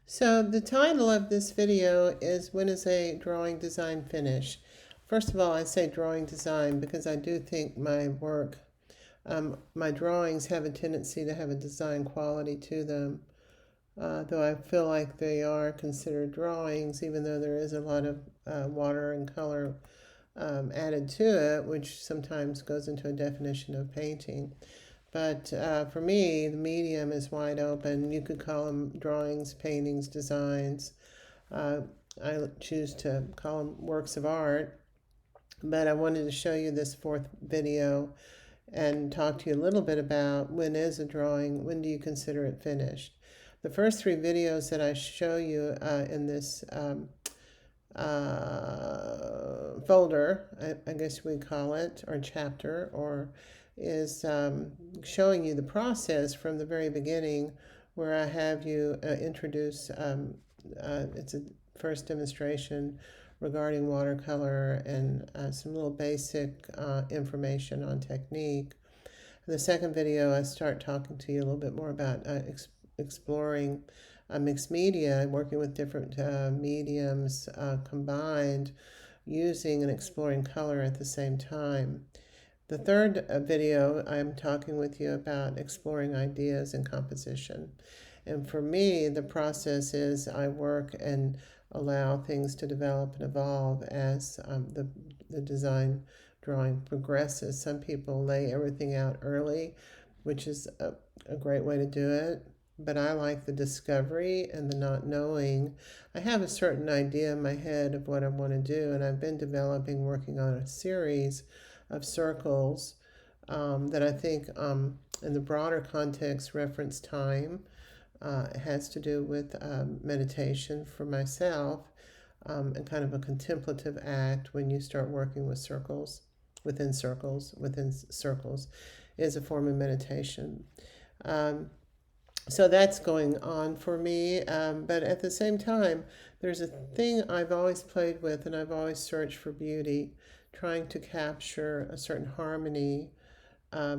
So the title of this video is When is a Drawing Design Finish? First of all, I say drawing design because I do think my work, my drawings have a tendency to have a design quality to them. Though I feel like they are considered drawings, even though there is a lot of water and color added to it, which sometimes goes into a definition of painting. But for me, the medium is wide open. You could call them drawings, paintings, designs. Uh, I choose to call them works of art. But I wanted to show you this fourth video and talk to you a little bit about when is a drawing, when do you consider it finished. The first three videos that I show you in this folder, I guess we call it, or chapter, or is showing you the process from the very beginning, where I have you introduce, it's a first demonstration regarding watercolor and some little basic information on technique. In the second video, I start talking to you a little bit more about exploring mixed media, working with different mediums combined, using and exploring color at the same time. The third video, I'm talking with you about exploring ideas and composition. And for me, the process is I work and allow things to develop and evolve as the design drawing progresses. Some people lay everything out early, which is a great way to do it. But I like the discovery and the not knowing. I have a certain idea in my head of what I want to do, and I've been developing, working on a series of circles that I think, in the broader context, reference time. It has to do with meditation for myself, and kind of a contemplative act when you start working with circles, within circles, is a form of meditation. So that's going on for me. But at the same time, there's a thing I've always played with, and I've always searched for beauty, trying to capture a certain harmony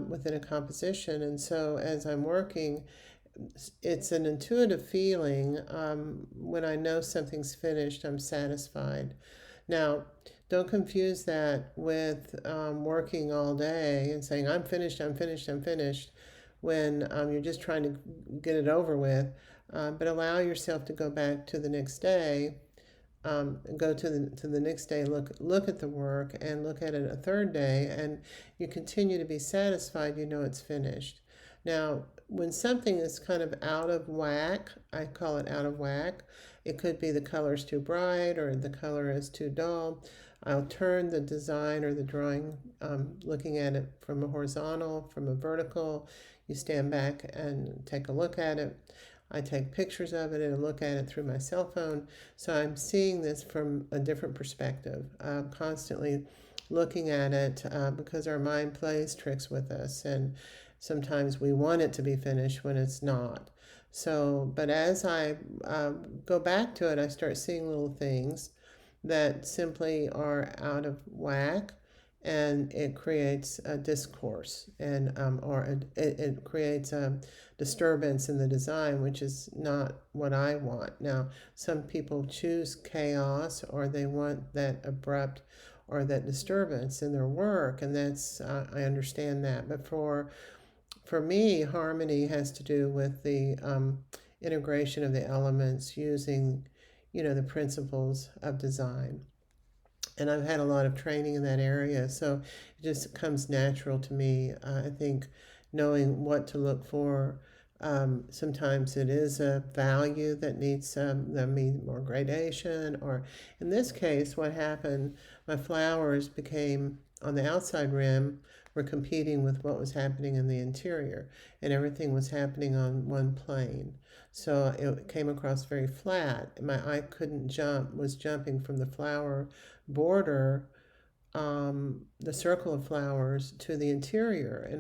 within a composition. And so as I'm working, it's an intuitive feeling. When I know something's finished, I'm satisfied. Now, don't confuse that with working all day and saying, I'm finished, I'm finished, I'm finished, when you're just trying to get it over with. But allow yourself to go back to the next day, go to the next day, look at the work, and look at it a third day, and you continue to be satisfied. You know it's finished. Now, when something is kind of out of whack, I call it out of whack. It could be the color is too bright or the color is too dull. I'll turn the design or the drawing, looking at it from a horizontal, from a vertical. You stand back and take a look at it. I take pictures of it and look at it through my cell phone. So I'm seeing this from a different perspective, constantly looking at it because our mind plays tricks with us. And sometimes we want it to be finished when it's not. So, but as I go back to it, I start seeing little things that simply are out of whack, and it creates a discourse, and it creates a disturbance in the design, which is not what I want. Now, some people choose chaos, or they want that abrupt or that disturbance in their work, and that's I understand that. But for me, harmony has to do with the integration of the elements using, the principles of design. And I've had a lot of training in that area, so it just comes natural to me. I think knowing what to look for. Sometimes it is a value that needs more gradation, or in this case, what happened, my flowers became on the outside rim were competing with what was happening in the interior, and everything was happening on one plane. So it came across very flat. My eye couldn't jump, was jumping from the flower border, the circle of flowers, to the interior, and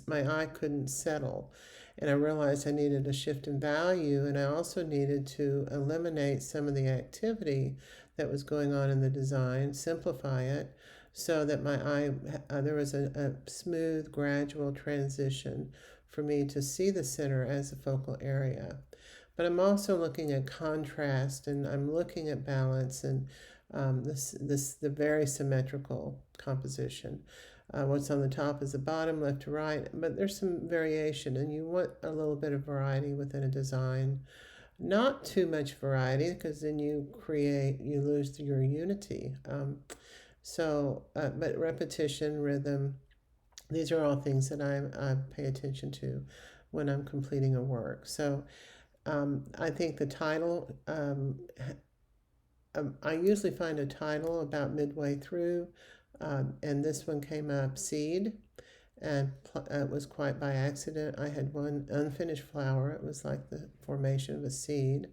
my eye couldn't settle. And I realized I needed a shift in value, and I also needed to eliminate some of the activity that was going on in the design, simplify it, so that my eye, there was a smooth, gradual transition for me to see the center as a focal area. but I'm also looking at contrast, and I'm looking at balance, and the very symmetrical composition. What's on the top is the bottom, left to right, but there's some variation, and you want a little bit of variety within a design. Not too much variety, because then you lose your unity. But repetition, rhythm, these are all things that I pay attention to when I'm completing a work. So I think the title, I usually find a title about midway through, and this one came up Seed, and it was quite by accident. I had one unfinished flower. It was like the formation of a seed,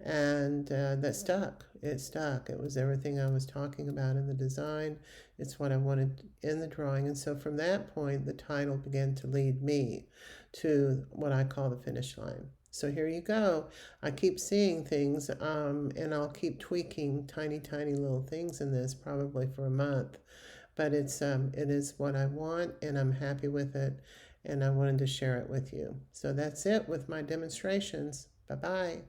and that stuck. It stuck. It was everything I was talking about in the design. It's what I wanted in the drawing. And so from that point, the title began to lead me to what I call the finish line. So here you go. I keep seeing things, and I'll keep tweaking tiny, tiny little things in this probably for a month. But it is what I want, and I'm happy with it, and I wanted to share it with you. So that's it with my demonstrations. Bye bye.